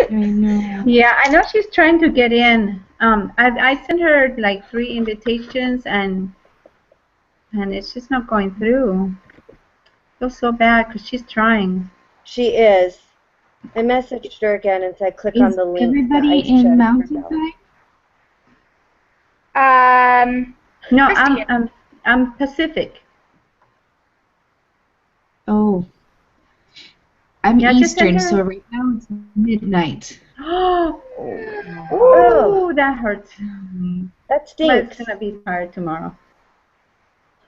I know. Yeah, I know she's trying to get in. I sent her like 3 invitations and it's just not going through. Feels so bad because she's trying. She is. I messaged her again and said click on Is the link, the everybody ice in chest. Mountain Time? No, Christy, I'm Pacific. Oh, I'm Yeah, just send Eastern, her. so right now it's midnight. Oh, Oh, ooh, that hurts. that Somebody's stinks. gonna be tired tomorrow.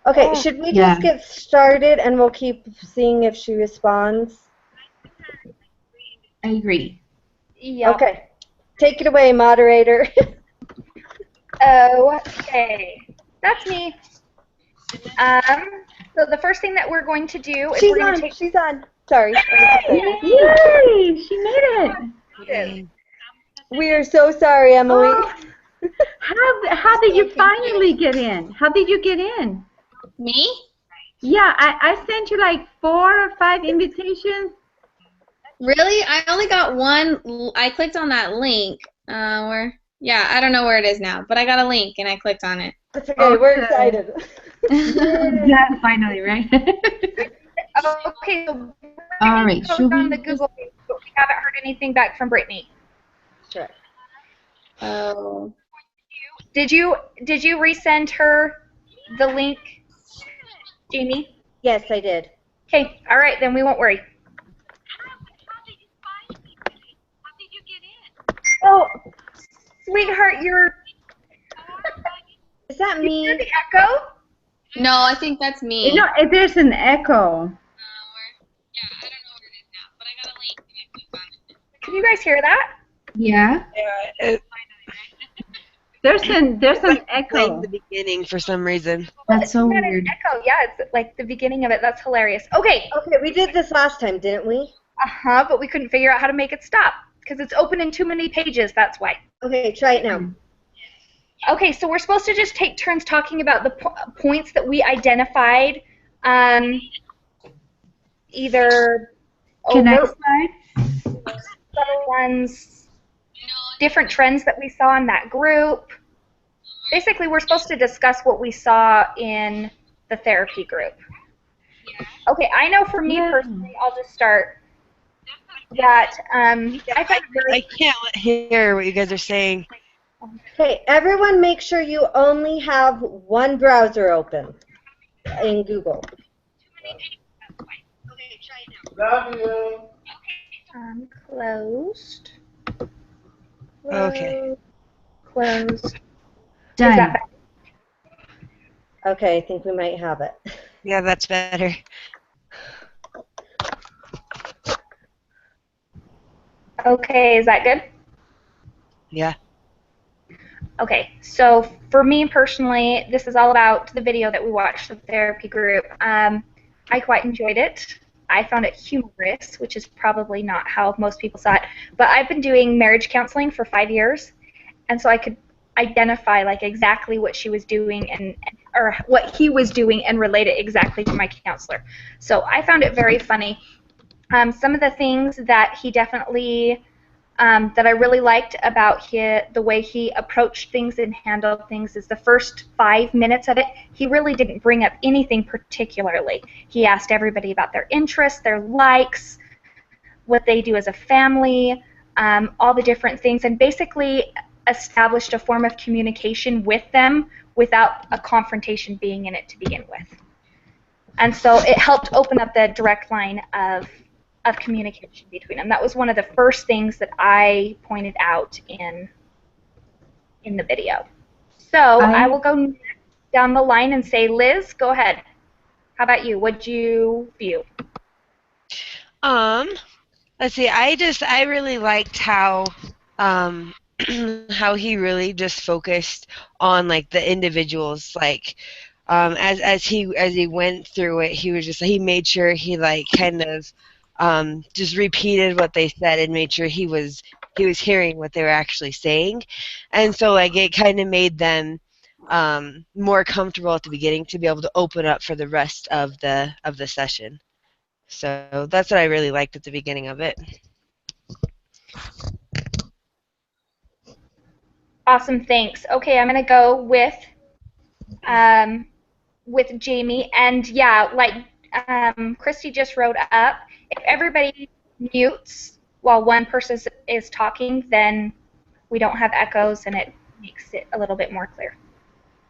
Okay, oh, should we just Yeah, get started and we'll keep seeing if she responds? I agree. yeah. Okay. Take it away, moderator. Okay, that's me. So the first thing that we're going to do is we're going to take. She's on. Sorry. Yay! She made it. This. We are so sorry, Emily. Oh, how did you finally get in? How did you get in? Me? Yeah, I sent you like 4 or 5 invitations. Really? I only got one. I clicked on that link. Yeah, I don't know where it is now, but I got a link and I clicked on it. It's okay. We're excited. Yeah, finally, right? Okay, so All right, Brittany should goes on we the just... Google page, but we haven't heard anything back from Brittany. Sure. Oh. Did you resend her the link, Jamie? Yes, I did. Okay, all right, then we won't worry. Oh, sweetheart, Is that you me? hear the echo? No, I think that's me. You know, there's an echo. Yeah, I don't know where it is now, but I got a link and I clicked on it. Can you guys hear that? Yeah? Yeah, There's an playing echo. the beginning for some reason. That's so Isn't that an weird. echo? Yeah, it's like the beginning of it. That's hilarious. Okay. Okay, we did this last time, didn't we? But we couldn't figure out how to make it stop because it's open in too many pages. That's why. Okay, try it now. Okay, so we're supposed to just take turns talking about the points that we identified. Either Can I overt start? ones, different trends that we saw in that group. Basically, we're supposed to discuss what we saw in the therapy group. Okay, I know for me personally, I'll just start that I find I can't hear what you guys are saying. Okay, everyone make sure you only have one browser open in Google. Closed. Okay. Closed. Done. Is that better? Okay, I think we might have it. Yeah, that's better. Okay, is that good? Yeah. Okay, so for me personally, this is all about the video that we watched, the therapy group. I quite enjoyed it. I found it humorous, which is probably not how most people saw it. But I've been doing marriage counseling for 5 years, and so I could identify like exactly what she was doing or what he was doing and relate it exactly to my counselor. So I found it very funny. Some of the things that he definitely that I really liked about the way he approached things and handled things is the first 5 minutes of it, he really didn't bring up anything particularly. He asked everybody about their interests, their likes, what they do as a family, all the different things, and basically established a form of communication with them without a confrontation being in it to begin with. And so it helped open up the direct line of communication between them. That was one of the first things that I pointed out in the video. So I will go down the line and say, Liz, go ahead. How about you? What'd you view? Let's see. I really liked how how he really just focused on like the individuals, like as he went through it, he made sure he like kind of just repeated what they said and made sure he was hearing what they were actually saying, and so like it kind of made them more comfortable at the beginning to be able to open up for the rest of the session. So that's what I really liked at the beginning of it. Awesome, thanks. Okay, I'm gonna go with Jamie, and yeah, like Christy just wrote up, if everybody mutes while one person is talking, then we don't have echoes and it makes it a little bit more clear.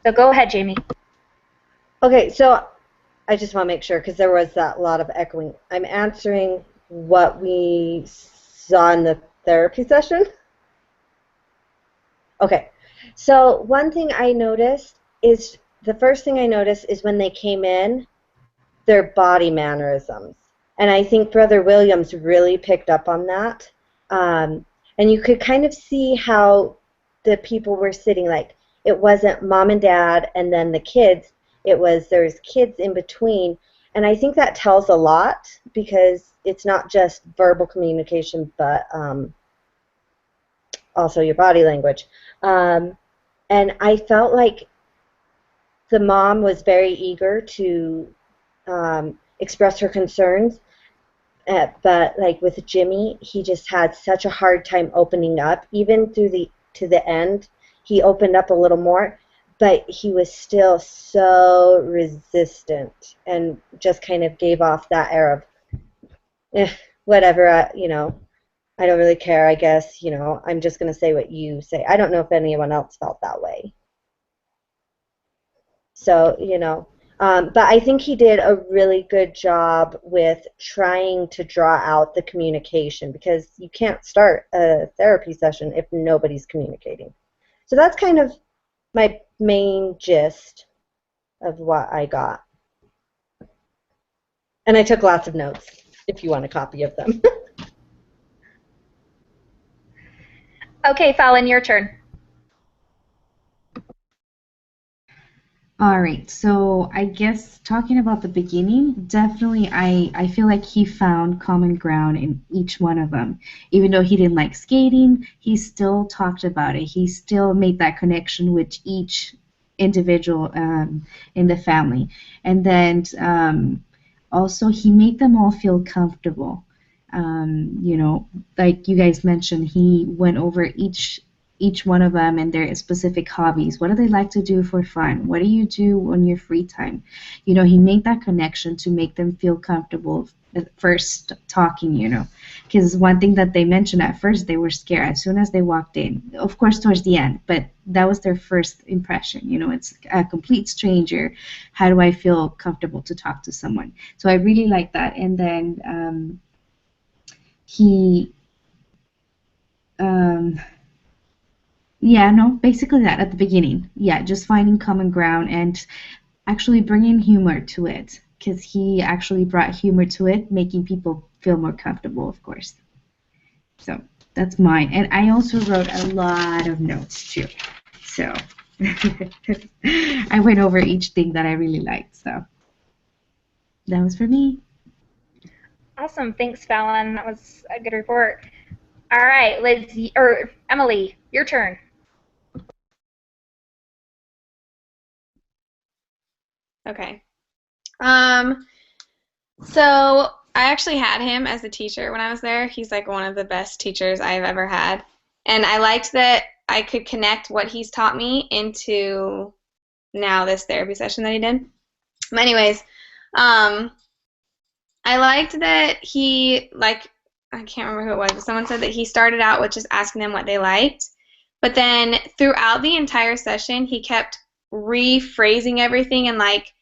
So go ahead, Jamie. Okay, so I just want to make sure because there was that lot of echoing. I'm answering what we saw in the therapy session. Okay, so one thing I noticed is the first thing I noticed is when they came in, their body mannerisms. And I think Brother Williams really picked up on that. And you could kind of see how the people were sitting, like it wasn't mom and dad and then the kids. It was there's kids in between. And I think that tells a lot because it's not just verbal communication, but also your body language. And I felt like the mom was very eager to express her concerns, but like with Jimmy, he just had such a hard time opening up. Even to the end, he opened up a little more, but he was still so resistant and just kind of gave off that air of, whatever, I don't really care, I guess, I'm just going to say what you say. I don't know if anyone else felt that way. So, but I think he did a really good job with trying to draw out the communication because you can't start a therapy session if nobody's communicating. So that's kind of my main gist of what I got. And I took lots of notes if you want a copy of them. Okay, Fallon, your turn. All right, so I guess talking about the beginning, definitely I feel like he found common ground in each one of them. Even though he didn't like skating, he still talked about it. He still made that connection with each individual in the family. And then also he made them all feel comfortable. Like you guys mentioned, he went over each one of them and their specific hobbies. What do they like to do for fun? What do you do on your free time? He made that connection to make them feel comfortable at first talking, because one thing that they mentioned at first, they were scared as soon as they walked in, of course towards the end, but that was their first impression. It's a complete stranger. How do I feel comfortable to talk to someone? So I really like that. And then yeah, no, basically that at the beginning. Yeah, just finding common ground and actually bringing humor to it, because he actually brought humor to it, making people feel more comfortable, of course. So that's mine. And I also wrote a lot of notes too. So I went over each thing that I really liked. So that was for me. Awesome, thanks, Fallon. That was a good report. All right, Liz, or Emily, your turn. Okay. So I actually had him as a teacher when I was there. He's like one of the best teachers I've ever had. And I liked that I could connect what he's taught me into now this therapy session that he did. But anyways, I liked that he, like, I can't remember who it was, but someone said that he started out with just asking them what they liked. But then throughout the entire session, he kept rephrasing everything and like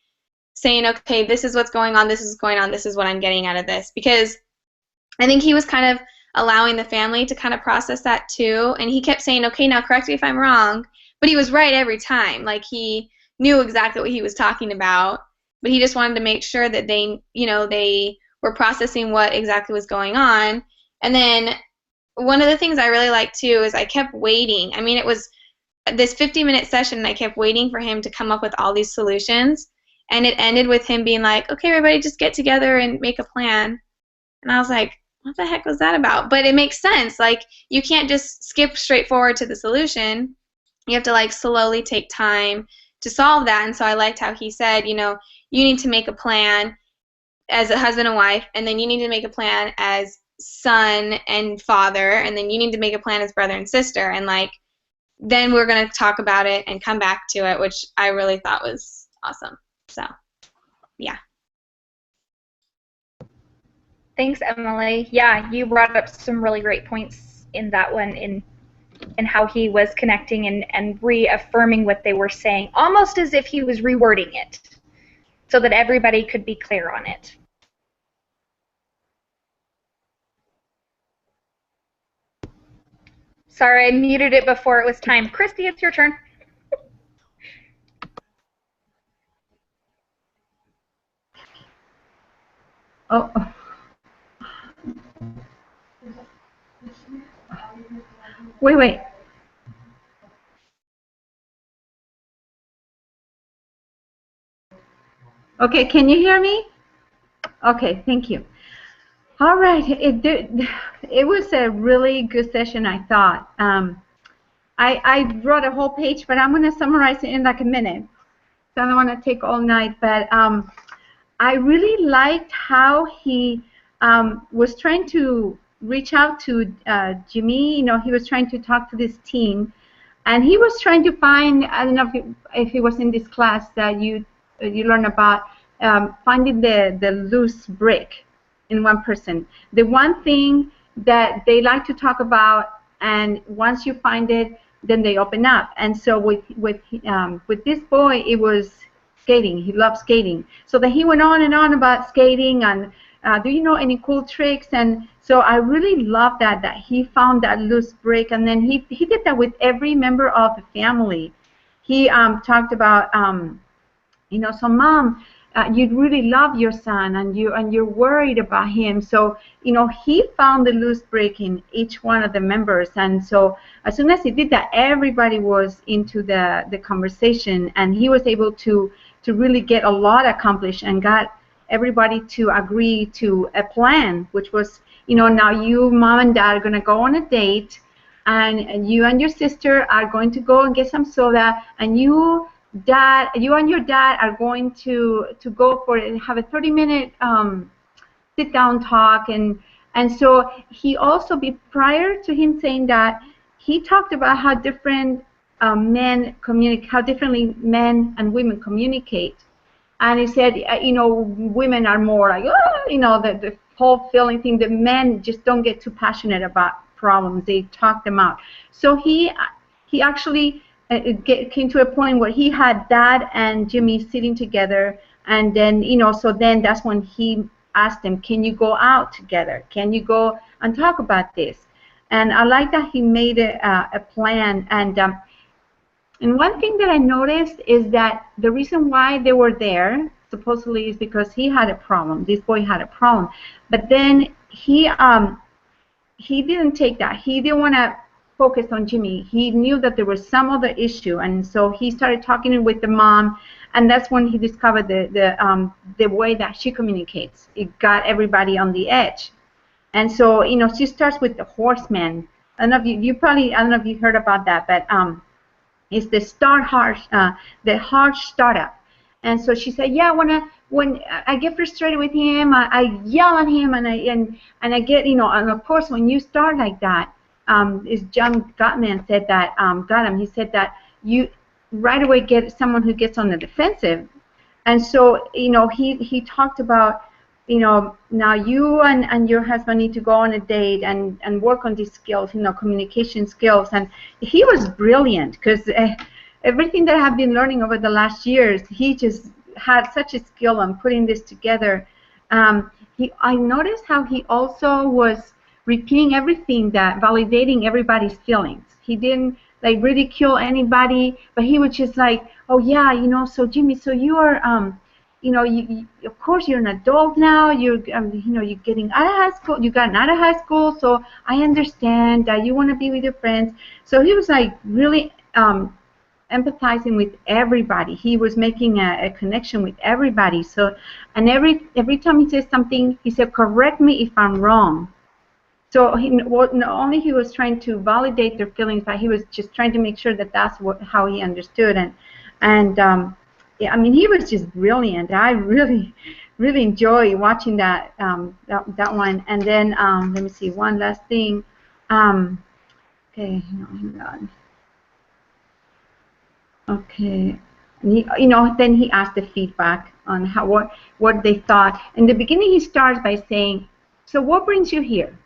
saying, okay, this is what's going on, this is going on, this is what I'm getting out of this. Because I think he was kind of allowing the family to kind of process that too. And he kept saying, okay, now correct me if I'm wrong. But he was right every time. Like he knew exactly what he was talking about. But he just wanted to make sure that they were processing what exactly was going on. And then one of the things I really liked too is I kept waiting. I mean, it was this 50-minute session and I kept waiting for him to come up with all these solutions. And it ended with him being like, okay, everybody just get together and make a plan. And I was like, what the heck was that about? But it makes sense. Like, you can't just skip straight forward to the solution. You have to, like, slowly take time to solve that. And so I liked how he said, you need to make a plan as a husband and wife, and then you need to make a plan as son and father, and then you need to make a plan as brother and sister. And, like, then we're going to talk about it and come back to it, which I really thought was awesome. So, yeah. Thanks, Emily. Yeah, you brought up some really great points in that one, in how he was connecting and reaffirming what they were saying, almost as if he was rewording it so that everybody could be clear on it. Sorry, I muted it before it was time. Christy, it's your turn. Oh. Wait. Okay, can you hear me? Okay, thank you. All right, it was a really good session, I thought. I wrote a whole page, but I'm going to summarize it in like a minute. So I don't want to take all night, but I really liked how he was trying to reach out to Jimmy. You know, he was trying to talk to this teen, and he was trying to find, I don't know if it was in this class that you learn about finding the loose brick in one person. The one thing that they like to talk about, and once you find it, then they open up. And so with this boy, it was skating. He loved skating. So then he went on and on about skating and do you know any cool tricks? And so I really love that he found that loose brick, and then he did that with every member of the family. He talked about you know, so mom, you really love your son, and you're worried about him. So you know, he found the loose brick in each one of the members, and so as soon as he did that, everybody was into the conversation, and he was able to really get a lot accomplished and got everybody to agree to a plan, which was, you know, now you, mom and dad, are going to go on a date, and you and your sister are going to go and get some soda, and you and your dad are going to go for it and have a 30-minute sit down talk. And so he also, prior to him saying that, he talked about how different men communicate, how differently men and women communicate. And he said, you know, women are more like, oh, you know, the whole feeling thing. The men just don't get too passionate about problems. They talk them out. So he actually came to a point where he had Dad and Jimmy sitting together, and then, you know, so then that's when he asked them, can you go out together? Can you go and talk about this? And I like that he made a plan. And one thing that I noticed is that the reason why they were there supposedly is because he had a problem. This boy had a problem, but then he didn't take that. He didn't want to focus on Jimmy. He knew that there was some other issue, and so he started talking with the mom, and that's when he discovered the way that she communicates. It got everybody on the edge, and so, you know, she starts with the horseman. I don't know if you probably, I don't know if you heard about that, but it's the the harsh startup. And so she said, yeah, when I get frustrated with him, I yell at him, and I get, you know, and of course when you start like that, is John Gottman said that, he said that you right away get someone who gets on the defensive. And so, you know, he talked about, you know, now you and your husband need to go on a date and work on these skills, you know, communication skills. And he was brilliant, because everything that I've been learning over the last years, he just had such a skill on putting this together. I noticed how he also was repeating everything, that validating everybody's feelings. He didn't like ridicule anybody, but he was just like, oh yeah, you know, so Jimmy, so you are you know, you of course you're an adult now. You're, you know, you're getting out of high school. You gotten out of high school, so I understand that you want to be with your friends. So he was like really empathizing with everybody. He was making a connection with everybody. So, and every time he says something, he said, "Correct me if I'm wrong." So not only he was trying to validate their feelings, but he was just trying to make sure that that's how he understood. And yeah, I mean, he was just brilliant. I really enjoy watching that one. And then let me see, one last thing. Okay, hang on. Okay. And he, then he asked the feedback on how what they thought. In the beginning, he starts by saying, "So what brings you here?"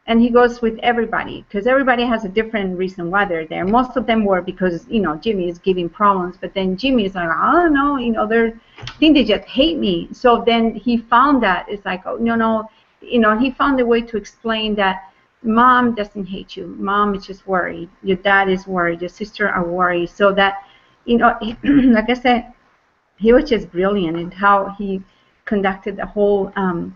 And he goes with everybody because everybody has a different reason why they're there. Most of them were because Jimmy is giving problems, but then Jimmy is like, I don't know, they're I think they just hate me. So then he found that it's like, oh no, he found a way to explain that mom doesn't hate you. Mom is just worried. Your dad is worried. Your sister are worried. So that like I said, he was just brilliant in how he conducted the whole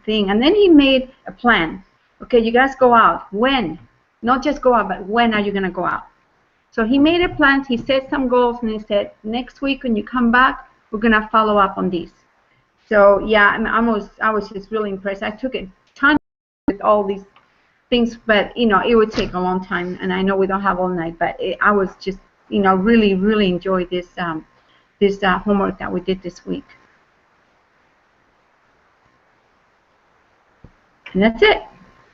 thing. And then he made a plan. Okay, you guys go out. When? Not just go out, but when are you going to go out? So he made a plan. He set some goals, and he said, next week when you come back, we're going to follow up on these. So yeah, I was just really impressed. I took a ton with all these things, but it would take a long time, and I know we don't have all night, but I was just really really enjoyed this homework that we did this week. And that's it.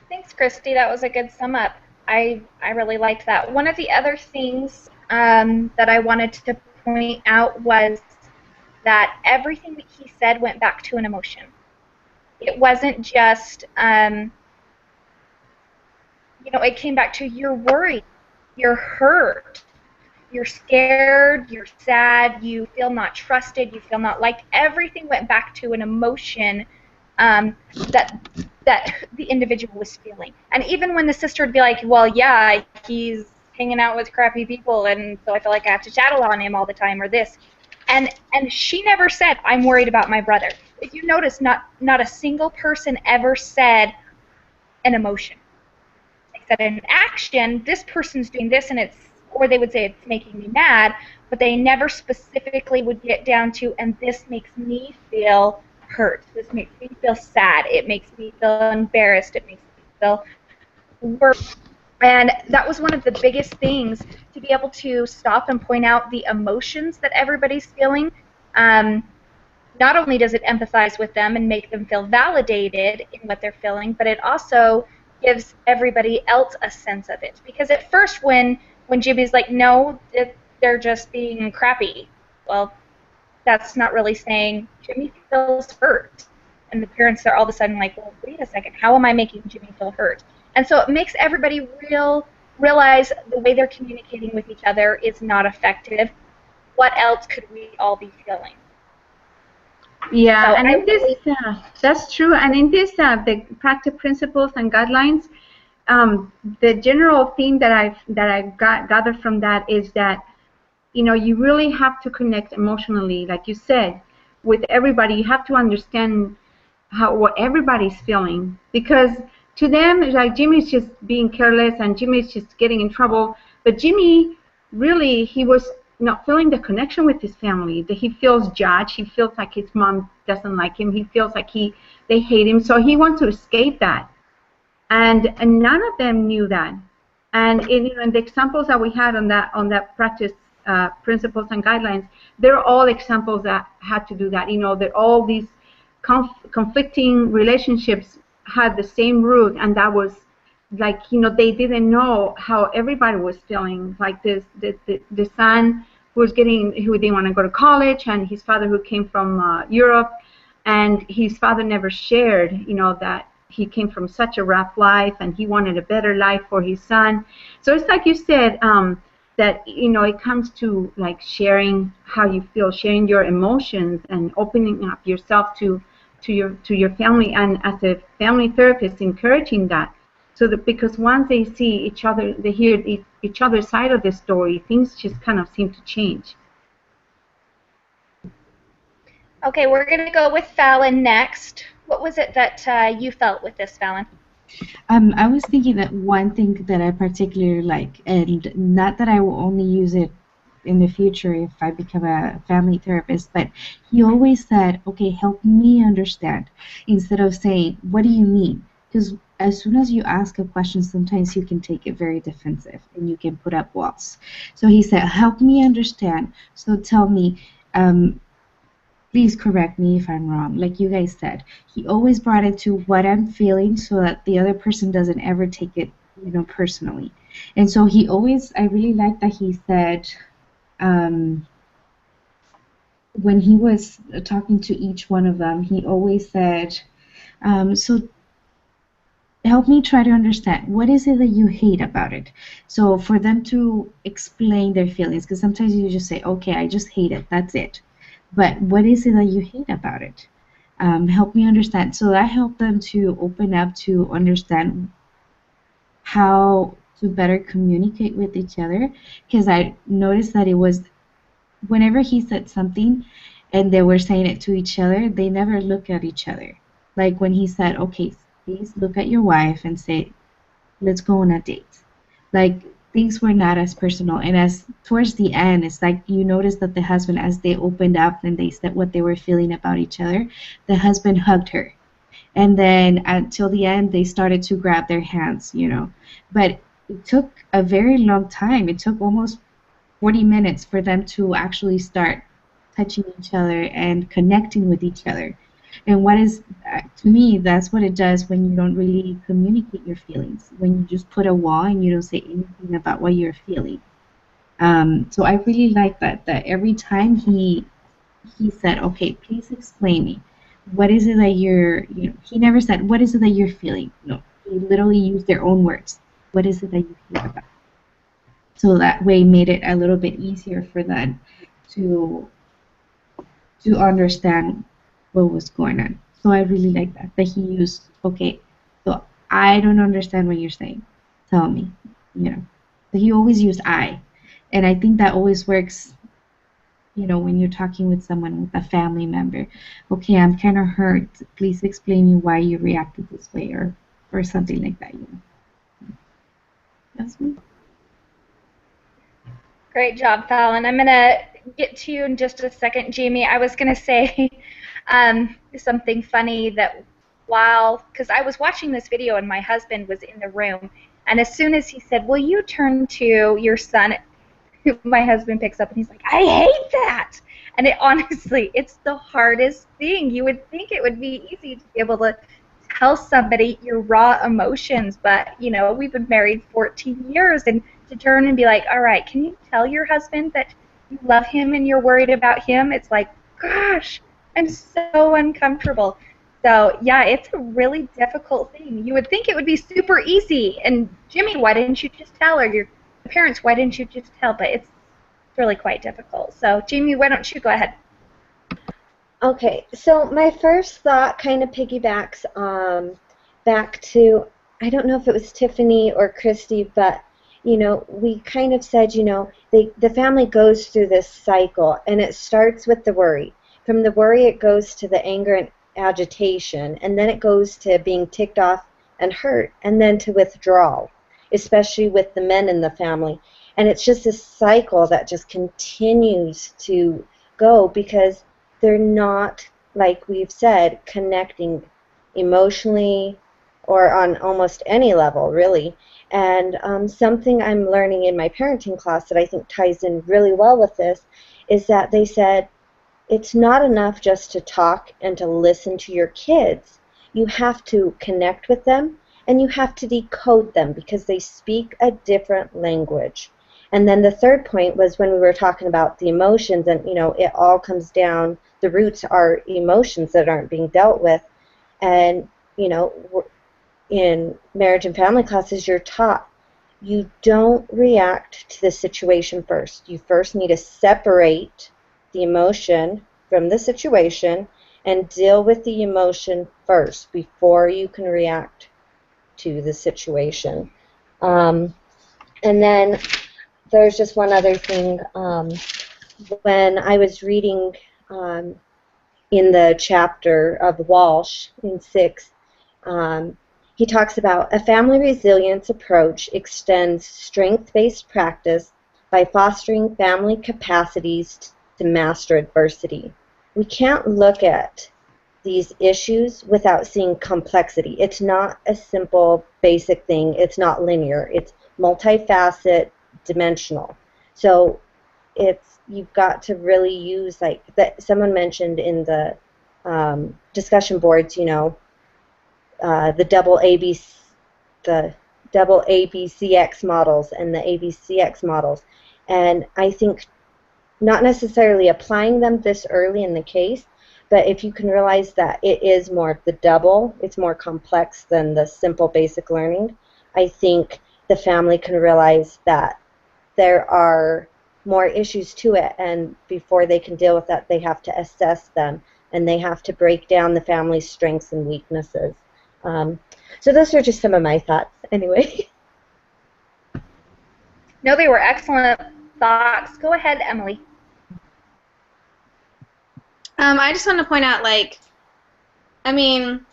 Thanks, Christy. That was a good sum up. I really liked that. One of the other things that I wanted to point out was that everything that he said went back to an emotion. It wasn't just, it came back to you're worried, you're hurt, you're scared, you're sad, you feel not trusted, you feel not liked. Everything went back to an emotion that the individual was feeling. And even when the sister would be like, well, yeah, he's hanging out with crappy people, and so I feel like I have to chattel on him all the time, or this. And she never said, I'm worried about my brother. If you notice, not a single person ever said an emotion. They said an action, this person's doing this, and or they would say it's making me mad, but they never specifically would get down to, and this makes me feel hurt. This makes me feel sad. It makes me feel embarrassed. It makes me feel worried. And that was one of the biggest things, to be able to stop and point out the emotions that everybody's feeling. Not only does it empathize with them and make them feel validated in what they're feeling, but it also gives everybody else a sense of it. Because at first when Jimmy's like, no, they're just being crappy, well, that's not really saying Jimmy feels hurt. And the parents are all of a sudden like, well, wait a second, how am I making Jimmy feel hurt? And so it makes everybody realize the way they're communicating with each other is not effective. What else could we all be feeling? Yeah, so and in this, that's true. And in this, the practice principles and guidelines, the general theme that I've gathered from that is that, you really have to connect emotionally, like you said, with everybody. You have to understand what everybody's feeling, because to them, like, Jimmy's just being careless and Jimmy's just getting in trouble. But Jimmy, really, he was not feeling the connection with his family. That he feels judged. He feels like his mom doesn't like him. He feels like they hate him. So he wants to escape that. And none of them knew that. And in the examples that we had on that practice principles and guidelines, they're all examples that had to do that. That all these conflicting relationships had the same root, and that was like, they didn't know how everybody was feeling. Like the son who didn't want to go to college, and his father who came from Europe, and his father never shared, that he came from such a rough life and he wanted a better life for his son. So it's like you said, that it comes to like sharing how you feel, sharing your emotions, and opening up yourself to your family, and as a family therapist, encouraging that. So that, because once they see each other, they hear each other's side of the story, things just kind of seem to change. Okay, we're going to go with Fallon next. What was it that you felt with this, Fallon? I was thinking that one thing that I particularly like, and not that I will only use it in the future if I become a family therapist, but he always said, okay, help me understand, instead of saying, what do you mean? Because as soon as you ask a question, sometimes you can take it very defensive and you can put up walls. So he said, help me understand. So tell me, please correct me if I'm wrong. Like you guys said, he always brought it to what I'm feeling so that the other person doesn't ever take it, personally. And so I really like that he said, when he was talking to each one of them, he always said, so help me try to understand what is it that you hate about it. So for them to explain their feelings, because sometimes you just say, okay, I just hate it, that's it. But what is it that you hate about it? Help me understand. So that helped them to open up to understand how to better communicate with each other. Because I noticed that it was whenever he said something and they were saying it to each other, they never look at each other. Like when he said, okay, please look at your wife and say, let's go on a date. Like things were not as personal. And as towards the end, it's like you notice that the husband, as they opened up and they said what they were feeling about each other, the husband hugged her. And then until the end, they started to grab their hands. But it took a very long time. It took almost 40 minutes for them to actually start touching each other and connecting with each other. And what is, to me, that's what it does when you don't really communicate your feelings, when you just put a wall and you don't say anything about what you're feeling. So I really like that every time he said, okay, please explain me. What is it that he never said, what is it that you're feeling? No, he literally used their own words. What is it that you feel about? So that way made it a little bit easier for them to to understand what was going on. So I really like that he used, okay, so I don't understand what you're saying. Tell me, you know. So he always used I. And I think that always works, when you're talking with someone, with a family member. Okay, I'm kind of hurt. Please explain me why you reacted this way or something like that. That's me. Great job, Fallon. I'm going to get to you in just a second, Jamie. I was going to say something funny that because I was watching this video and my husband was in the room, and as soon as he said, will you turn to your son, my husband picks up and he's like, I hate that. And honestly, it's the hardest thing. You would think it would be easy to be able to tell somebody your raw emotions, but we've been married 14 years, and to turn and be like, all right, can you tell your husband that you love him and you're worried about him? It's like, gosh, I'm so uncomfortable. So yeah, it's a really difficult thing. You would think it would be super easy. And Jimmy, why didn't you just tell? Or your parents, why didn't you just tell? But it's really quite difficult. So Jamie, why don't you go ahead? Okay, so my first thought kind of piggybacks back to, I don't know if it was Tiffany or Christy, but we kind of said, the family goes through this cycle, and it starts with the worry. From the worry, it goes to the anger and agitation, and then it goes to being ticked off and hurt, and then to withdrawal, especially with the men in the family. And it's just a cycle that just continues to go because they're not, like we've said, connecting emotionally or on almost any level, really. And something I'm learning in my parenting class that I think ties in really well with this is that they said it's not enough just to talk and to listen to your kids. You have to connect with them and you have to decode them because they speak a different language. And then the third point was when we were talking about the emotions, and it all comes down, the roots are emotions that aren't being dealt with. And in marriage and family classes, you're taught you don't react to the situation first. You first need to separate the emotion from the situation and deal with the emotion first before you can react to the situation. And then there's just one other thing. When I was reading in the chapter of Walsh in 6, he talks about a family resilience approach extends strength-based practice by fostering family capacities to master adversity. We can't look at these issues without seeing complexity. It's not a simple, basic thing. It's not linear. It's multifaceted, dimensional. So you've got to really use, like that someone mentioned in the discussion boards, the double ABCX models and the ABCX models. And I think not necessarily applying them this early in the case, but if you can realize that it is more the double, it's more complex than the simple basic learning, I think the family can realize that there are more issues to it, and before they can deal with that, they have to assess them, and they have to break down the family's strengths and weaknesses. So those are just some of my thoughts, anyway. No, they were excellent thoughts. Go ahead, Emily. I just want to point out, like, I mean,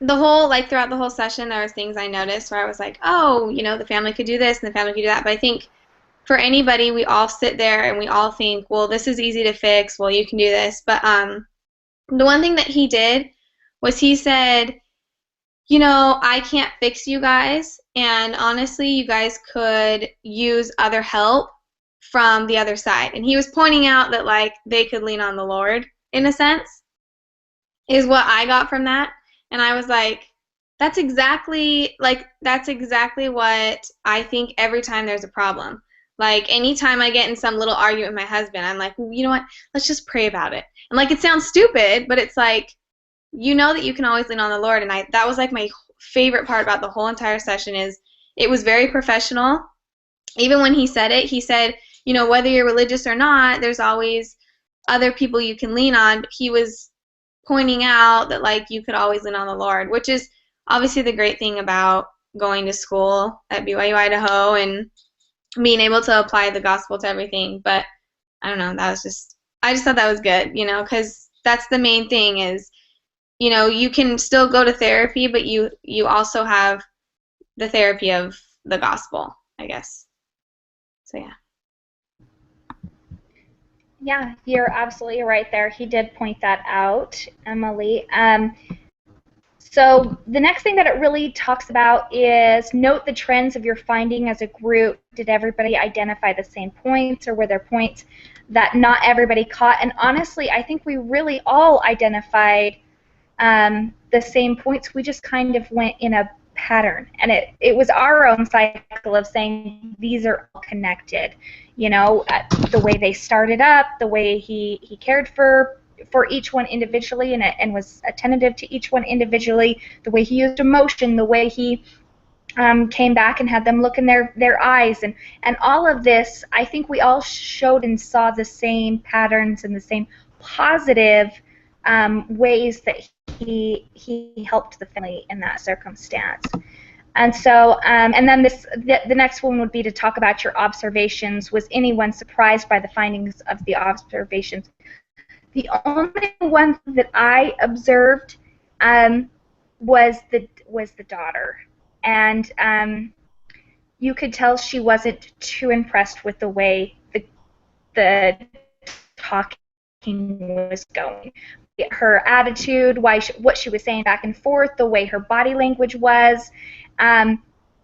the whole, like, throughout the whole session, there was things I noticed where I was like, oh, you know, the family could do this and the family could do that. But I think for anybody, we all sit there and we all think, well, this is easy to fix. Well, you can do this. But the one thing that he did was he said, you know, I can't fix you guys, and honestly, you guys could use other help from the other side. And he was pointing out that, like, they could lean on the Lord, in a sense, is what I got from that. And I was like, that's exactly what I think every time there's a problem. Like, anytime I get in some little argument with my husband, I'm like, well, you know what, let's just pray about it. And, like, it sounds stupid, but it's like, you know that you can always lean on the Lord. And that was, like, my favorite part about the whole entire session is it was very professional. Even when he said, you know, whether you're religious or not, there's always other people you can lean on. But he was pointing out that, like, you could always lean on the Lord, which is obviously the great thing about going to school at BYU Idaho and being able to apply the gospel to everything. But I don't know, I just thought that was good, you know, because that's the main thing is, you know, you can still go to therapy, but you also have the therapy of the gospel, I guess. So, yeah. Yeah, you're absolutely right there. He did point that out, Emily. So the next thing that it really talks about is note the trends of your finding as a group. Did everybody identify the same points, or were there points that not everybody caught? And honestly, I think we really all identified the same points. We just kind of went in a pattern, and it was our own cycle of saying these are all connected. You know, the way they started up, the way he cared for each one individually and was attentive to each one individually, the way he used emotion, the way he came back and had them look in their eyes, and all of this, I think we all showed and saw the same patterns and the same positive ways that he helped the family in that circumstance. And so, and then the next one would be to talk about your observations. Was anyone surprised by the findings of the observations? The only one that I observed was the daughter, and you could tell she wasn't too impressed with the way the talking was going. Her attitude, what she was saying back and forth, the way her body language was, and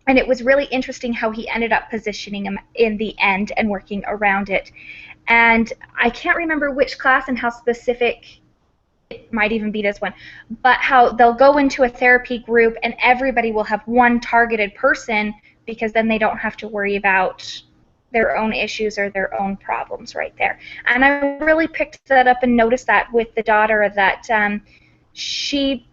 it was really interesting how he ended up positioning him in the end and working around it. And I can't remember which class and how specific it might even be this one, but how they'll go into a therapy group and everybody will have one targeted person because then they don't have to worry about their own issues or their own problems right there. And I really picked that up and noticed that with the daughter, that she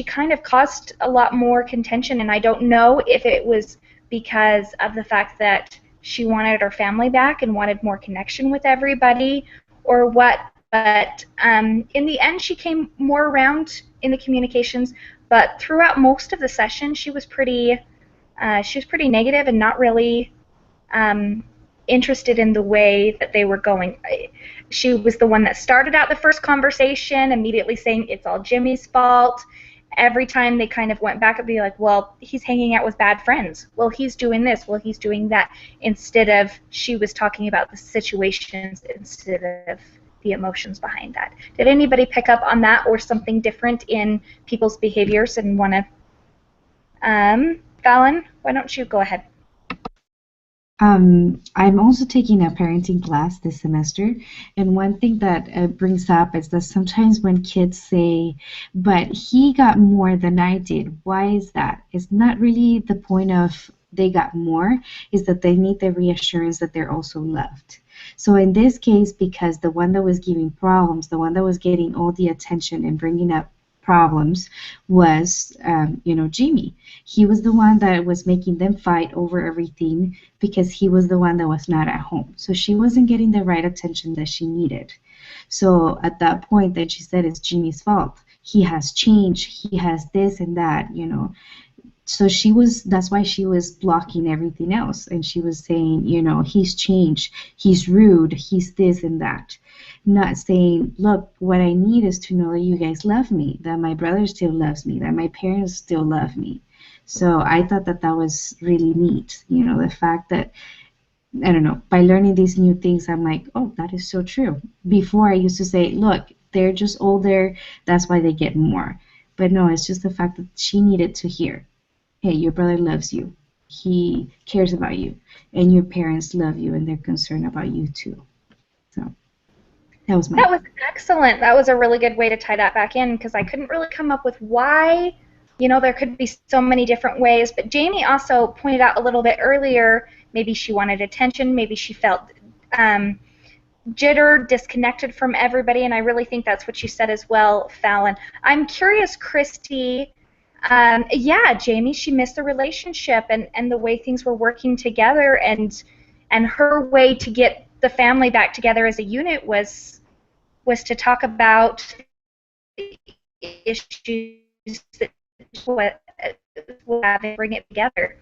kind of caused a lot more contention, and I don't know if it was because of the fact that she wanted her family back and wanted more connection with everybody or what, but in the end she came more around in the communications, but throughout most of the session she was pretty negative and not really interested in the way that they were going. She was the one that started out the first conversation, immediately saying it's all Jimmy's fault. Every time they kind of went back and be like, well, he's hanging out with bad friends. Well, he's doing this. Well, he's doing that. Instead of she was talking about the situations instead of the emotions behind that. Did anybody pick up on that or something different in people's behaviors and want to? Fallon, why don't you go ahead? I'm also taking a parenting class this semester, and one thing that brings up is that sometimes when kids say, but he got more than I did, why is that? It's not really the point of they got more is that they need the reassurance that they're also loved. So in this case, because the one that was giving problems, the one that was getting all the attention and bringing up problems was, Jimmy. He was the one that was making them fight over everything because he was the one that was not at home. So she wasn't getting the right attention that she needed. So at that point, then she said it's Jimmy's fault. He has changed. He has this and that. So that's why she was blocking everything else. And she was saying, he's changed. He's rude. He's this and that. Not saying, look, what I need is to know that you guys love me, that my brother still loves me, that my parents still love me. So I thought that that was really neat. The fact that, I don't know, by learning these new things, I'm like, oh, that is so true. Before I used to say, look, they're just older, that's why they get more. But no, it's just the fact that she needed to hear, hey, your brother loves you. He cares about you. And your parents love you and they're concerned about you too. So that was That was excellent. That was a really good way to tie that back in, because I couldn't really come up with why. There could be so many different ways. But Jamie also pointed out a little bit earlier, maybe she wanted attention, maybe she felt jittered, disconnected from everybody, and I really think that's what you said as well, Fallon. I'm curious, Christy, yeah, Jamie, she missed the relationship and the way things were working together, and her way to get the family back together as a unit was to talk about issues that will have and bring it together.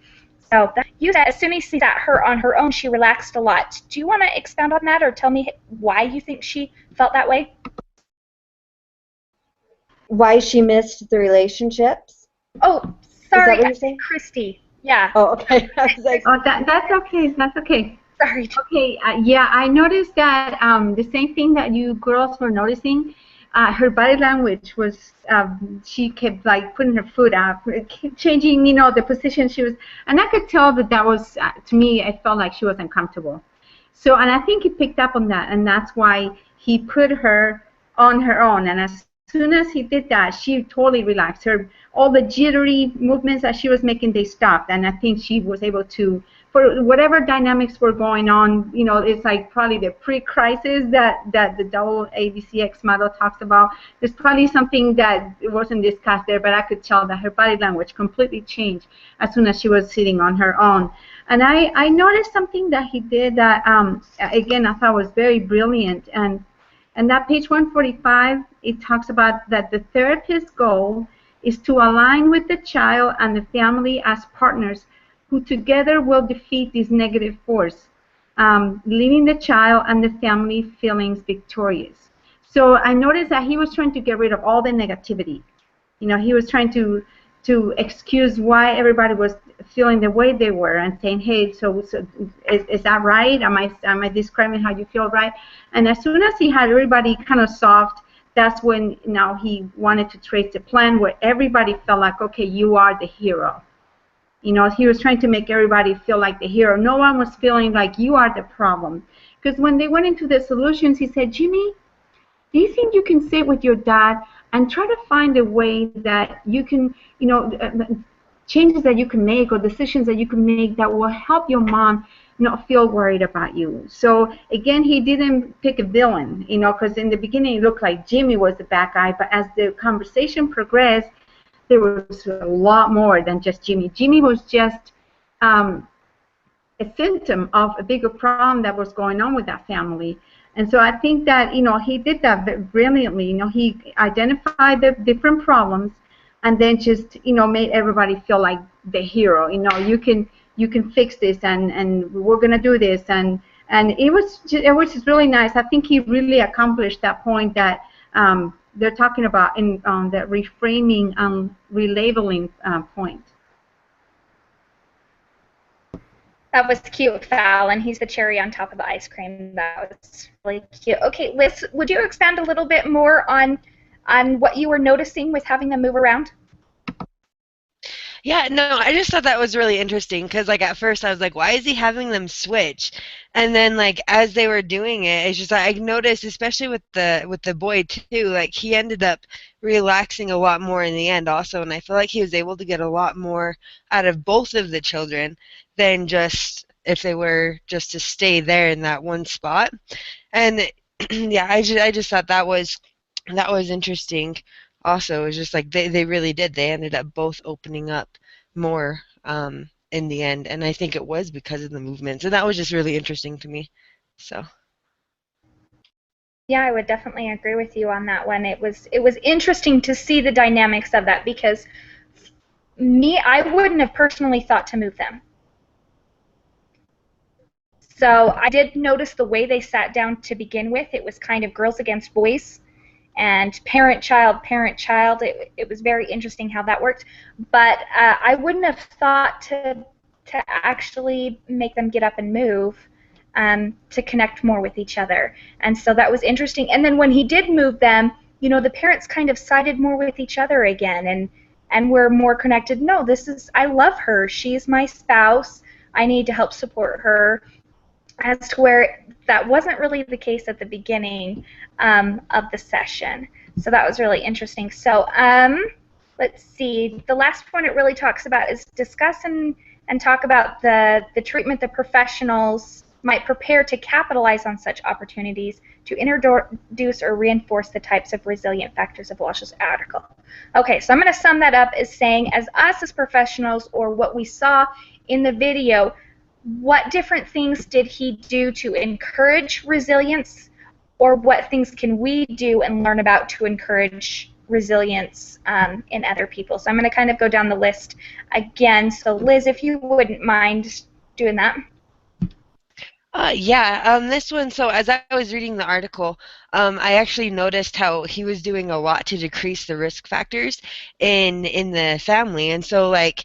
So you said as soon as she sat her on her own, she relaxed a lot. Do you want to expound on that or tell me why you think she felt that way? Why she missed the relationships? Oh, sorry, Is that what you're saying? Christy. Yeah. Oh, okay. I was like, Oh, that's okay. That's okay. Sorry. Okay. Yeah, I noticed that the same thing that you girls were noticing. Her body language was, she kept like putting her foot out, changing, the position she was, and I could tell that was, to me, it felt like she was uncomfortable. So, and I think he picked up on that, and that's why he put her on her own. And as soon as he did that, she totally relaxed. All the jittery movements that she was making, they stopped, and I think she was able to, for whatever dynamics were going on, it's like probably the pre-crisis that the double ABCX model talks about. There's probably something that wasn't discussed there, but I could tell that her body language completely changed as soon as she was sitting on her own. And I noticed something that he did that, again, I thought was very brilliant. And that page 145, it talks about that the therapist's goal is to align with the child and the family as partners who together will defeat this negative force, leaving the child and the family feelings victorious. So I noticed that he was trying to get rid of all the negativity. He was trying to excuse why everybody was feeling the way they were and saying, hey, so is that right? Am I describing how you feel right? And as soon as he had everybody kind of soft, that's when now he wanted to trace the plan where everybody felt like, okay, you are the hero. He was trying to make everybody feel like the hero. No one was feeling like you are the problem. Because when they went into the solutions, he said, Jimmy, do you think you can sit with your dad and try to find a way that you can, changes that you can make or decisions that you can make that will help your mom not feel worried about you? So again, he didn't pick a villain, because in the beginning it looked like Jimmy was the bad guy, but as the conversation progressed, there was a lot more than just Jimmy. Jimmy was just a symptom of a bigger problem that was going on with that family. And so I think that, he did that brilliantly. He identified the different problems and then just, made everybody feel like the hero. You can fix this and we're going to do this. And it was just really nice. I think he really accomplished that point that they're talking about in the reframing, relabeling point. That was cute, Fallon. He's the cherry on top of the ice cream. That was really cute. Okay, Liz, would you expand a little bit more on what you were noticing with having them move around? Yeah, no, I just thought that was really interesting because, like, at first I was like, why is he having them switch? And then, like, as they were doing it, it's just like, I noticed, especially with the boy too, like he ended up relaxing a lot more in the end, also, and I feel like he was able to get a lot more out of both of the children than just if they were just to stay there in that one spot. And yeah, I just thought that was interesting. Also, it was just like they really did. They ended up both opening up more in the end, and I think it was because of the movements, and that was just really interesting to me. So Yeah, I would definitely agree with you on that one. It was interesting to see the dynamics of that because I wouldn't have personally thought to move them. So I did notice the way they sat down to begin with. It was kind of girls against boys and parent child, parent child. It was very interesting how that worked. But I wouldn't have thought to actually make them get up and move to connect more with each other. And so that was interesting. And then when he did move them, the parents kind of sided more with each other again and were more connected. No, I love her. She's my spouse. I need to help support her, as to where that wasn't really the case at the beginning of the session. So that was really interesting. So let's see. The last point it really talks about is discuss and talk about the treatment the professionals might prepare to capitalize on such opportunities to introduce or reinforce the types of resilient factors of Walsh's article. Okay, so I'm going to sum that up as saying, as us as professionals, or what we saw in the video, what different things did he do to encourage resilience, or what things can we do and learn about to encourage resilience in other people? So I'm going to kind of go down the list again. So Liz, if you wouldn't mind doing that. yeah, this one, so as I was reading the article, I actually noticed how he was doing a lot to decrease the risk factors in the family. And so, like,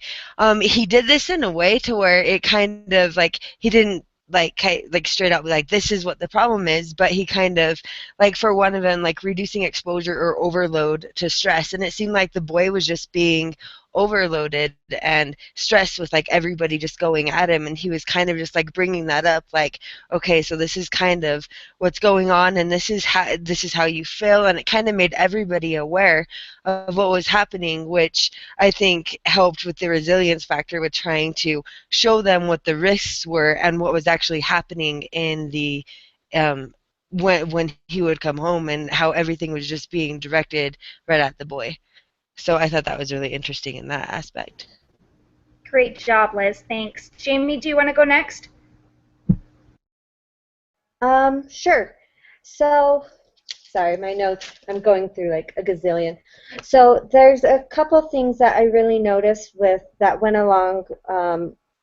he did this in a way to where it kind of, like, he didn't, like straight up like this is what the problem is, but he kind of, like, for one of them, like reducing exposure or overload to stress. And it seemed like the boy was just being overloaded and stressed with, like, everybody just going at him, and he was kind of just like bringing that up, like, okay, so this is kind of what's going on, and this is how you feel, and it kind of made everybody aware of what was happening, which I think helped with the resilience factor, with trying to show them what the risks were and what was actually happening in the um, when he would come home, and how everything was just being directed right at the boy. So I thought that was really interesting in that aspect. Great job, Liz. Thanks. Jamie, do you want to go next? Sure. So, sorry, my notes, I'm going through like a gazillion. So there's a couple things that I really noticed that went along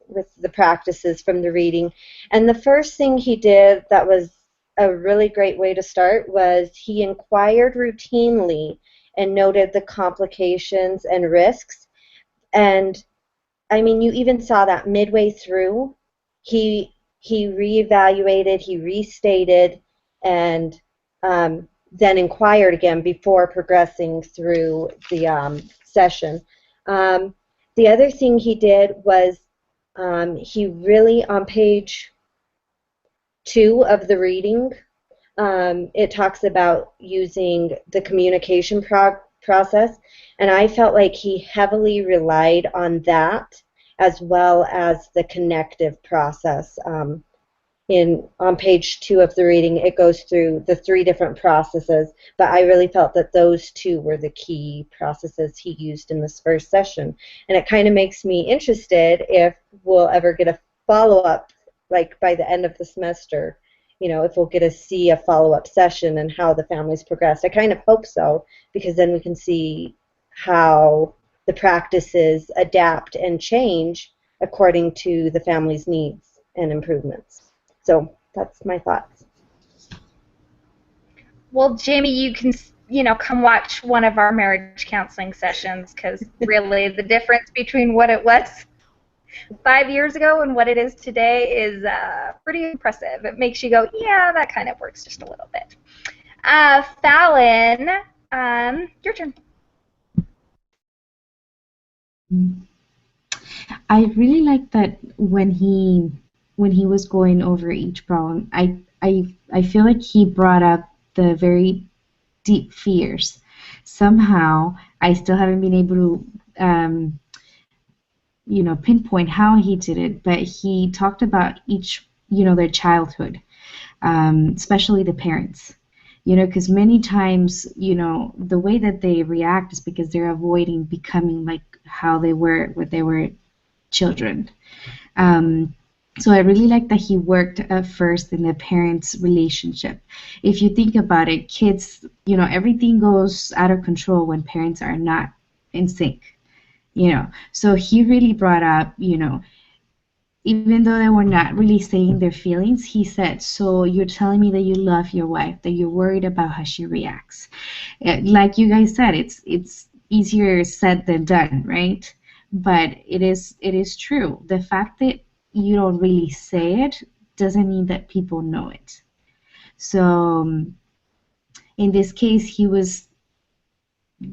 with the practices from the reading. And the first thing he did that was a really great way to start was he inquired routinely and noted the complications and risks. And I mean, you even saw that midway through, he reevaluated, he restated, and then inquired again before progressing through the session. The other thing he did was he really, on page 2 of the reading, it talks about using the communication process, and I felt like he heavily relied on that as well as the connective process. On page 2 of the reading, it goes through the 3 different processes, but I really felt that those 2 were the key processes he used in this first session. And it kind of makes me interested if we'll ever get a follow-up, like by the end of the semester, if we'll get to see a follow-up session and how the families progressed. I kind of hope so, because then we can see how the practices adapt and change according to the family's needs and improvements. So that's my thoughts. Well, Jamie, you can, come watch one of our marriage counseling sessions, because really the difference between what it was 5 years ago and what it is today is pretty impressive. It makes you go, yeah, that kind of works just a little bit. Fallon, your turn. I really like that when he was going over each problem. I feel like he brought up the very deep fears. Somehow, I still haven't been able to pinpoint how he did it, but he talked about each, their childhood, especially the parents. Because many times, the way that they react is because they're avoiding becoming like how they were when they were children. Um, so I really like that he worked first in the parents' relationship. If you think about it, kids, everything goes out of control when parents are not in sync. So he really brought up, even though they were not really saying their feelings, he said, so you're telling me that you love your wife, that you're worried about how she reacts. Like you guys said, it's easier said than done, right? But it is true. The fact that you don't really say it doesn't mean that people know it. So in this case, he was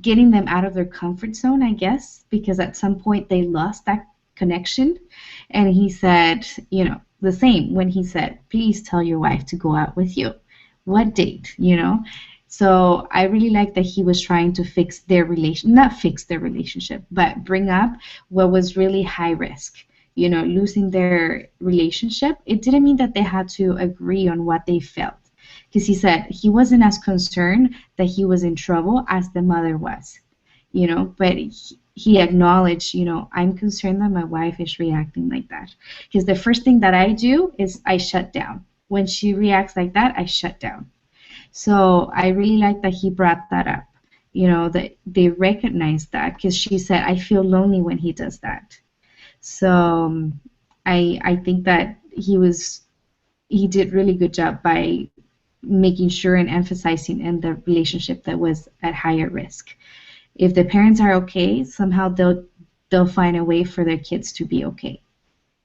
getting them out of their comfort zone, I guess, because at some point they lost that connection. And he said, the same when he said, please tell your wife to go out with you. What date? So I really like that he was trying to fix their not fix their relationship, but bring up what was really high risk. Losing their relationship. It didn't mean that they had to agree on what they felt, because he said he wasn't as concerned that he was in trouble as the mother was, but he acknowledged, I'm concerned that my wife is reacting like that. Because the first thing that I do is I shut down. When she reacts like that, I shut down. So I really like that he brought that up, that they recognized that, because she said, I feel lonely when he does that. So I think that he did really good job by making sure and emphasizing in the relationship that was at higher risk. If the parents are okay, somehow they'll find a way for their kids to be okay.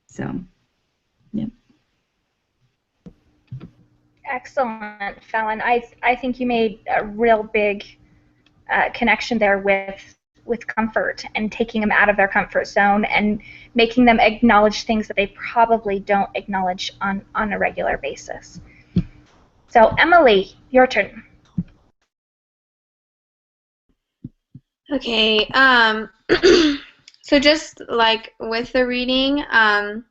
So, yeah. Excellent, Fallon. I think you made a real big connection there with comfort and taking them out of their comfort zone and making them acknowledge things that they probably don't acknowledge on a regular basis. So, Emily, your turn. Okay. So just like with the reading, I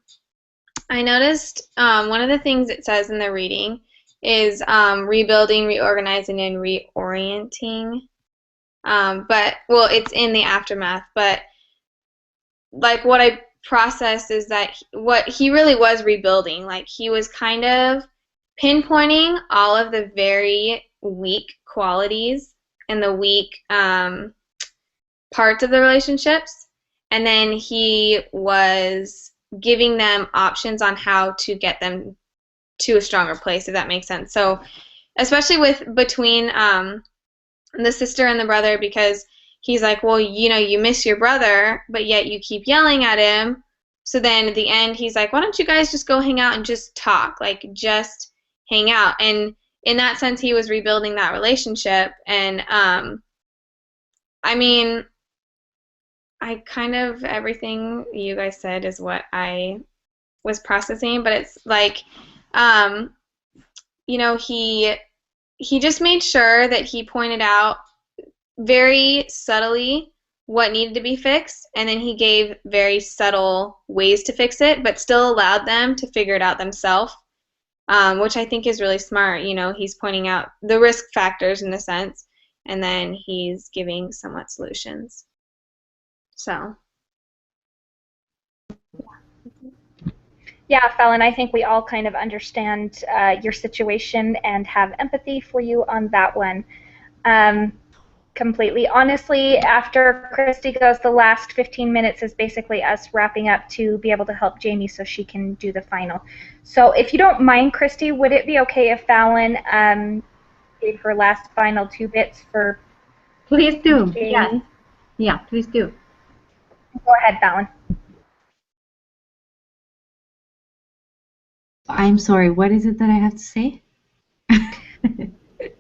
noticed one of the things it says in the reading is rebuilding, reorganizing, and reorienting. But well, it's in the aftermath. But like what I processed is that what he really was rebuilding. Like he was kind of pinpointing all of the very weak qualities and the weak parts of the relationships, and then he was giving them options on how to get them to a stronger place, if that makes sense. So especially with between the sister and the brother, because he's like, well, you miss your brother, but yet you keep yelling at him. So then at the end, he's like, why don't you guys just go hang out and just talk, like just hang out. And in that sense, he was rebuilding that relationship. And I mean, I kind of everything you guys said is what I was processing, but it's like, he just made sure that he pointed out very subtly what needed to be fixed, and then he gave very subtle ways to fix it, but still allowed them to figure it out themselves, which I think is really smart. He's pointing out the risk factors in a sense, and then he's giving somewhat solutions. So. Yeah, Fallon, I think we all kind of understand your situation and have empathy for you on that one. Completely. Honestly, after Christy goes, the last 15 minutes is basically us wrapping up to be able to help Jamie so she can do the final. So if you don't mind, Christy, would it be okay if Fallon gave her last final 2 bits for Please do. Jamie? Yes. Yeah, please do. Go ahead, Fallon. I'm sorry, what is it that I have to say?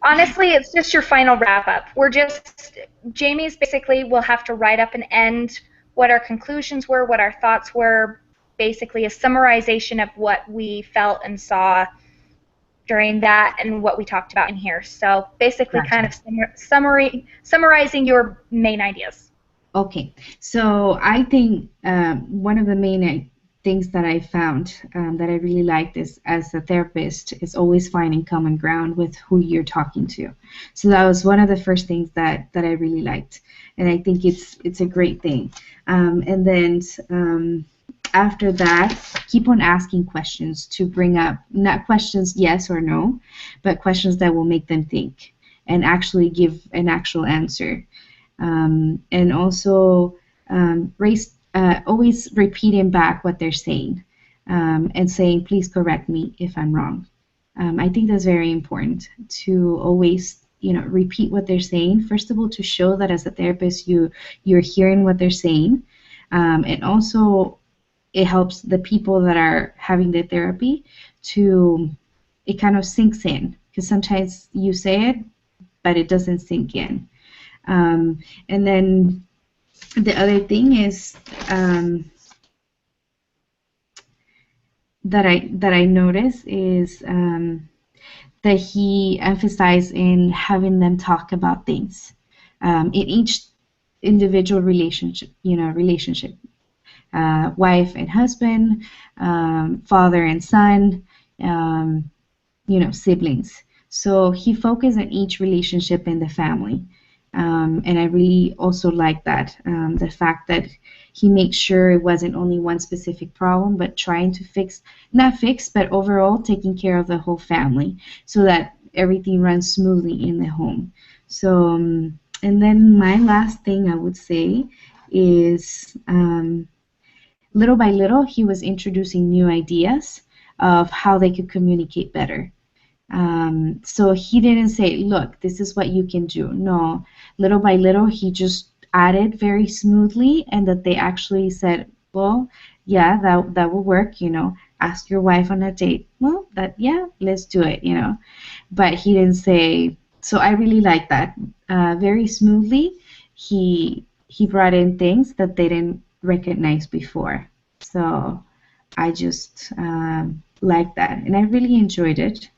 Honestly, it's just your final wrap up. Jamie's basically will have to write up an end what our conclusions were, what our thoughts were, basically a summarization of what we felt and saw during that and what we talked about in here. So basically kind Gotcha. of summarizing your main ideas. Okay, so I think one of the main things that I found that I really liked is as a therapist is always finding common ground with who you're talking to. So that was one of the first things that I really liked, and I think it's a great thing. And then after that, keep on asking questions to bring up not questions yes or no, but questions that will make them think and actually give an actual answer. And also always repeating back what they're saying and saying, please correct me if I'm wrong. I think that's very important to always, repeat what they're saying. First of all, to show that as a therapist, you're hearing what they're saying, and also it helps the people that are having the therapy to it kind of sinks in because sometimes you say it, but it doesn't sink in. And then the other thing is that I notice is that he emphasized in having them talk about things in each individual relationship, wife and husband, father and son, um, siblings. So he focused on each relationship in the family. And I really also like that, the fact that he made sure it wasn't only one specific problem, but trying to not fix, but overall taking care of the whole family so that everything runs smoothly in the home. So, and then my last thing I would say is little by little, he was introducing new ideas of how they could communicate better. So he didn't say, look, this is what you can do. No, little by little, he just added very smoothly, and that they actually said, well, yeah, that will work, ask your wife on a date. Well, yeah, let's do it, But he didn't say, so I really like that. Very smoothly, he brought in things that they didn't recognize before. So I just like that, and I really enjoyed it.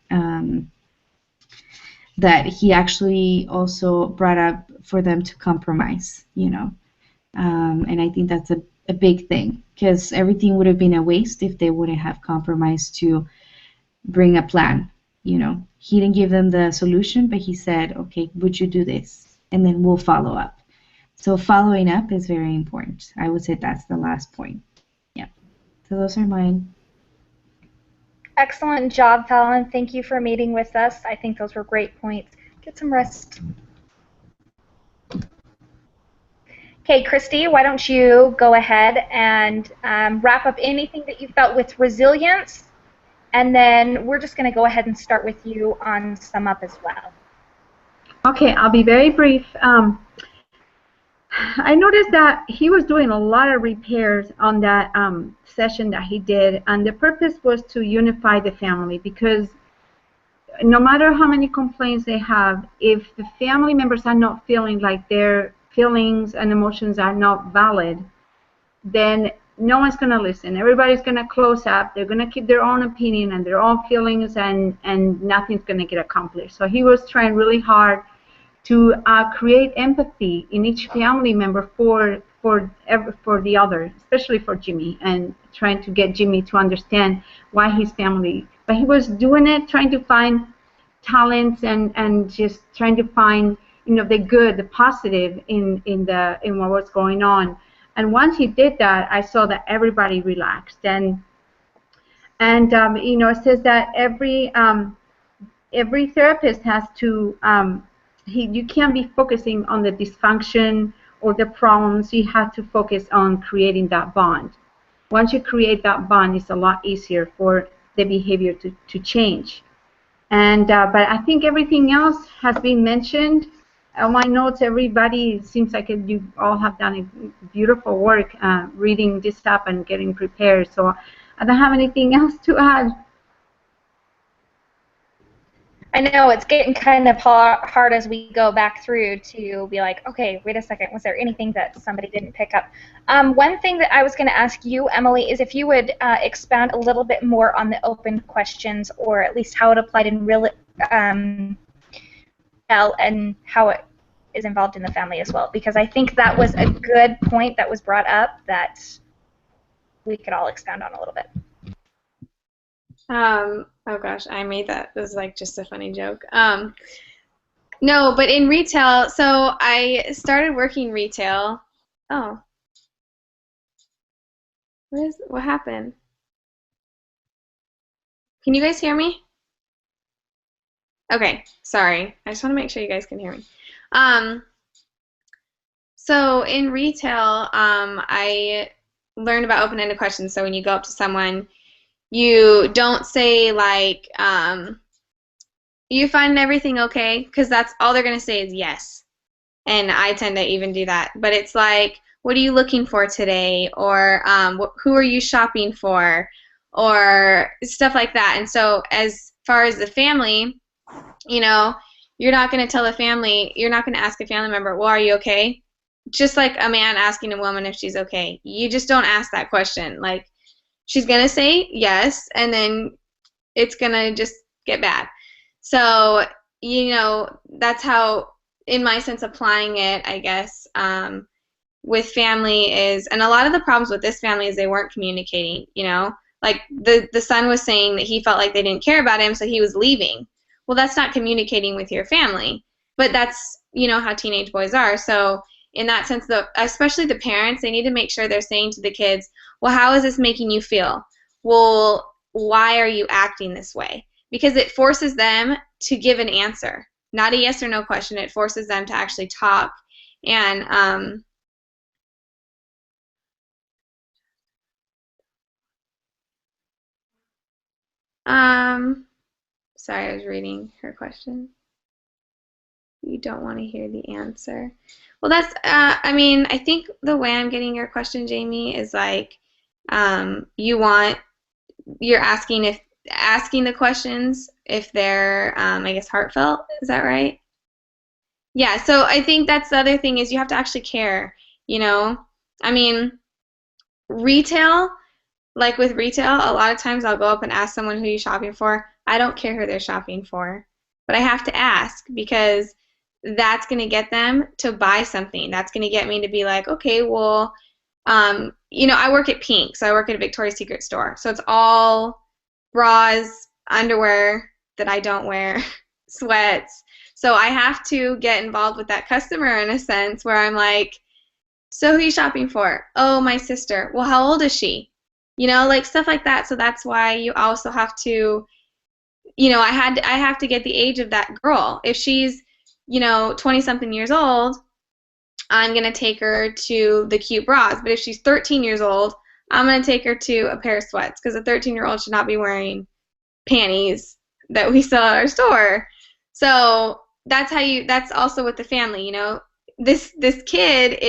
That he actually also brought up for them to compromise, and I think that's a big thing because everything would have been a waste if they wouldn't have compromised to bring a plan. He didn't give them the solution, but he said, okay, would you do this? And then we'll follow up. So following up is very important. I would say that's the last point. Yeah. So those are mine. Excellent job, Fallon. Thank you for meeting with us. I think those were great points. Get some rest. Okay, Christy, why don't you go ahead and wrap up anything that you felt with resilience, and then we're just going to go ahead and start with you on sum up as well. Okay, I'll be very brief. I noticed that he was doing a lot of repairs on that session that he did, and the purpose was to unify the family, because no matter how many complaints they have, if the family members are not feeling like their feelings and emotions are not valid, then no one's going to listen. Everybody's going to close up. They're going to keep their own opinion and their own feelings, and nothing's going to get accomplished. So he was trying really hard to create empathy in each family member for the other, especially for Jimmy, and trying to get Jimmy to understand why his family. But he was doing it, trying to find talents and just trying to find the good, the positive in what was going on. And once he did that, I saw that everybody relaxed, and it says that every therapist has to. You can't be focusing on the dysfunction or the problems. You have to focus on creating that bond. Once you create that bond, it's a lot easier for the behavior to change. And but I think everything else has been mentioned. On my notes, everybody seems like you all have done a beautiful work reading this up and getting prepared. So I don't have anything else to add. I know it's getting kind of hard as we go back through to be like, okay, wait a second, was there anything that somebody didn't pick up? One thing that I was going to ask you, Emily, is if you would expand a little bit more on the open questions, or at least how it applied in real and how it is involved in the family as well, because I think that was a good point that was brought up that we could all expand on a little bit. Oh gosh, I made that. It was like just a funny joke. No, but in retail, so I started working retail. Oh, what happened? Can you guys hear me? Okay, sorry. I just want to make sure you guys can hear me. So in retail, I learned about open-ended questions. So when you go up to someone, you don't say like, you find everything okay? Because that's all they're going to say is yes. And I tend to even do that. But it's like, what are you looking for today? Or who are you shopping for? Or stuff like that. And so as far as the family, you know, you're not going to tell a family, you're not going to ask a family member, well, are you okay? Just like a man asking a woman if she's okay. You just don't ask that question. Like, she's going to say yes, and then it's going to just get bad. So, that's how, in my sense, applying it, I guess, with family is, and a lot of the problems with this family is they weren't communicating, Like, the son was saying that he felt like they didn't care about him, so he was leaving. Well, that's not communicating with your family. But that's, how teenage boys are. So, in that sense, especially the parents, they need to make sure they're saying to the kids, well, how is this making you feel? Well, why are you acting this way? Because it forces them to give an answer, not a yes or no question. It forces them to actually talk. And sorry, I was reading her question. You don't want to hear the answer. Well, that's, I think the way I'm getting your question, Jamie, is like, you're asking the questions if they're, I guess, heartfelt. Is that right? Yeah, so I think that's the other thing is you have to actually care, you know? I mean, retail, like with retail, a lot of times I'll go up and ask someone who you're shopping for. I don't care who they're shopping for, but I have to ask because that's going to get them to buy something. That's going to get me to be like, okay, well, I work at Pink, so I work at a Victoria's Secret store. So it's all bras, underwear that I don't wear, sweats. So I have to get involved with that customer in a sense where I'm like, so who are you shopping for? Oh, my sister. Well, how old is she? Like stuff like that. So that's why you also have to, I have to get the age of that girl. If she's, 20 something years old, I'm going to take her to the cute bras. But if she's 13 years old, I'm going to take her to a pair of sweats because a 13-year-old should not be wearing panties that we sell at our store. So that's also with the family, This kid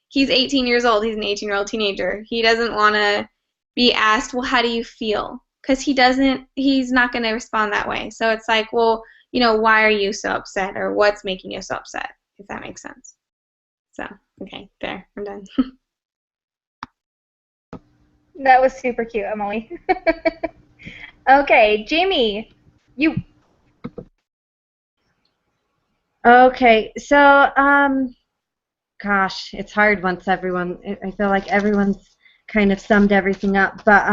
he's 18 years old. He's an 18-year-old teenager. He doesn't want to be asked, well, how do you feel? Because he's not going to respond that way. So it's like, well, why are you so upset, or what's making you so upset, if that makes sense. So, okay, there, I'm done. That was super cute, Emily. Okay, Jamie, you. Okay, so gosh, it's hard once I feel like everyone's kind of summed everything up, but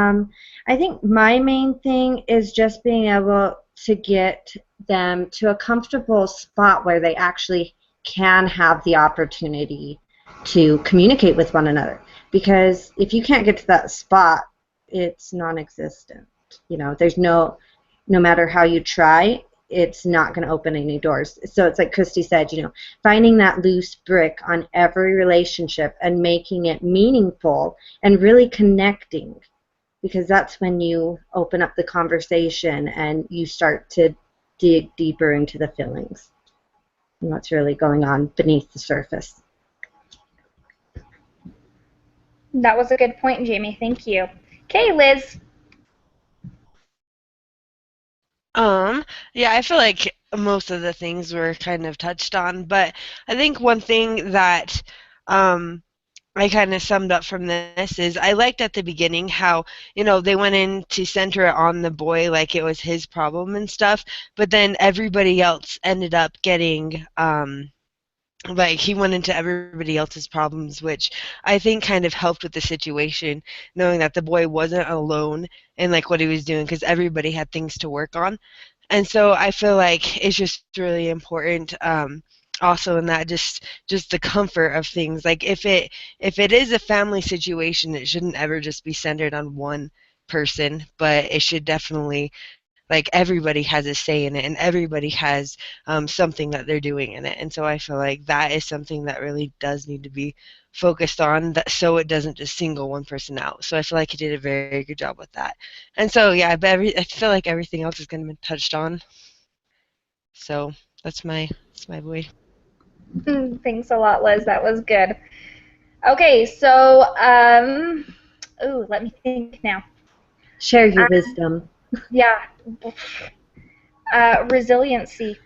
I think my main thing is just being able to get them to a comfortable spot where they actually can have the opportunity to communicate with one another, because if you can't get to that spot, it's non-existent. There's no matter how you try, it's not going to open any doors. So it's like Christy said, finding that loose brick on every relationship and making it meaningful and really connecting, because that's when you open up the conversation and you start to dig deeper into the feelings and what's really going on beneath the surface. That was a good point, Jamie. Thank you. Okay, Liz. Yeah, I feel like most of the things were kind of touched on, but I think one thing that um, I kind of summed up from this is I liked at the beginning how, they went in to center it on the boy like it was his problem and stuff, but then everybody else ended up getting, like he went into everybody else's problems, which I think kind of helped with the situation, knowing that the boy wasn't alone in like what he was doing because everybody had things to work on. And so I feel like it's just really important, also in that just the comfort of things, like if it is a family situation, it shouldn't ever just be centered on one person, but it should definitely, like, everybody has a say in it and everybody has something that they're doing in it. And so I feel like that is something that really does need to be focused on, that so it doesn't just single one person out. So I feel like he did a very good job with that. And so yeah, but I feel like everything else is going to be touched on. So that's my boy. Thanks a lot, Liz. That was good. Okay, so ooh, let me think now. Share your wisdom. Yeah, resiliency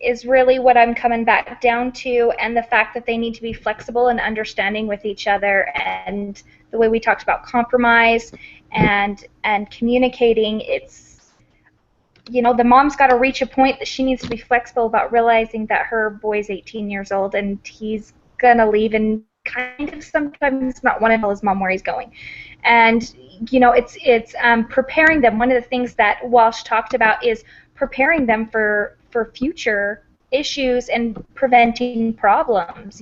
is really what I'm coming back down to, and the fact that they need to be flexible and understanding with each other, and the way we talked about compromise and communicating. It's, the mom's got to reach a point that she needs to be flexible about realizing that her boy's 18 years old and he's gonna leave and kind of sometimes not want to tell his mom where he's going. And it's preparing them. One of the things that Walsh talked about is preparing them for future issues and preventing problems.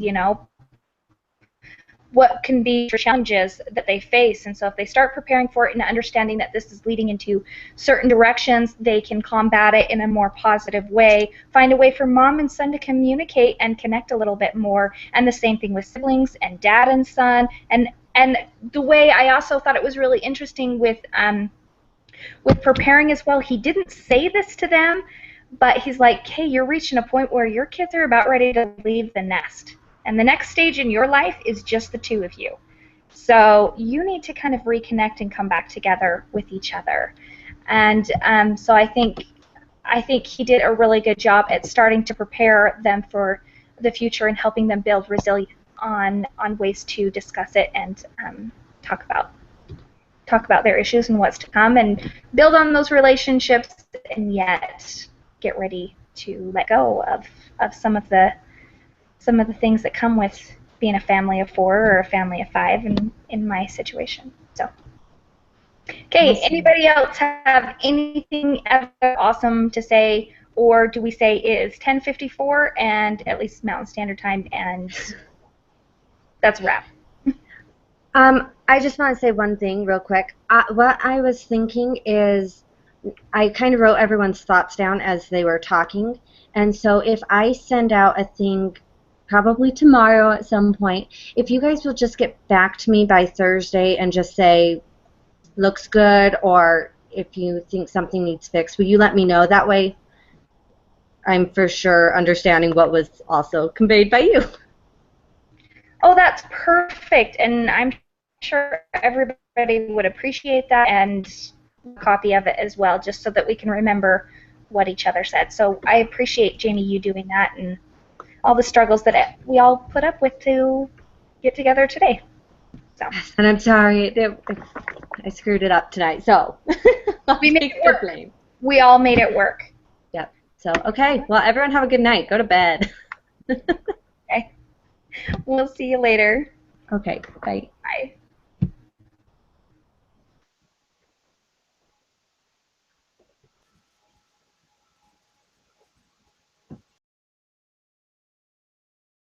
What can be challenges that they face. And so if they start preparing for it and understanding that this is leading into certain directions, they can combat it in a more positive way, find a way for mom and son to communicate and connect a little bit more. And the same thing with siblings and dad and son. And the way I also thought it was really interesting with preparing as well, he didn't say this to them, but he's like, hey, you're reaching a point where your kids are about ready to leave the nest. And the next stage in your life is just the two of you. So you need to kind of reconnect and come back together with each other. And so I think he did a really good job at starting to prepare them for the future and helping them build resilience on ways to discuss it and talk about their issues and what's to come, and build on those relationships, and yet get ready to let go of some of the things that come with being a family of 4 or a family of 5 in my situation. So, okay, Awesome. Anybody else have anything other awesome to say, or do we say it is 10:54 and at least Mountain Standard Time, and that's a wrap? I just want to say one thing real quick. What I was thinking is I kind of wrote everyone's thoughts down as they were talking. And so if I send out a thing probably tomorrow at some point, if you guys will just get back to me by Thursday and just say, looks good, or if you think something needs fixed, will you let me know? That way I'm for sure understanding what was also conveyed by you. Oh, that's perfect, and I'm sure everybody would appreciate that, and a copy of it as well, just so that we can remember what each other said. So I appreciate, Jamie, you doing that, and all the struggles that we all put up with to get together today. So And I'm sorry, I screwed it up tonight, so I'll we made take it the work. blame. We all made it work. Yep. So, okay. Well, everyone have a good night. Go to bed. Okay. We'll see you later. Okay. Bye. Bye.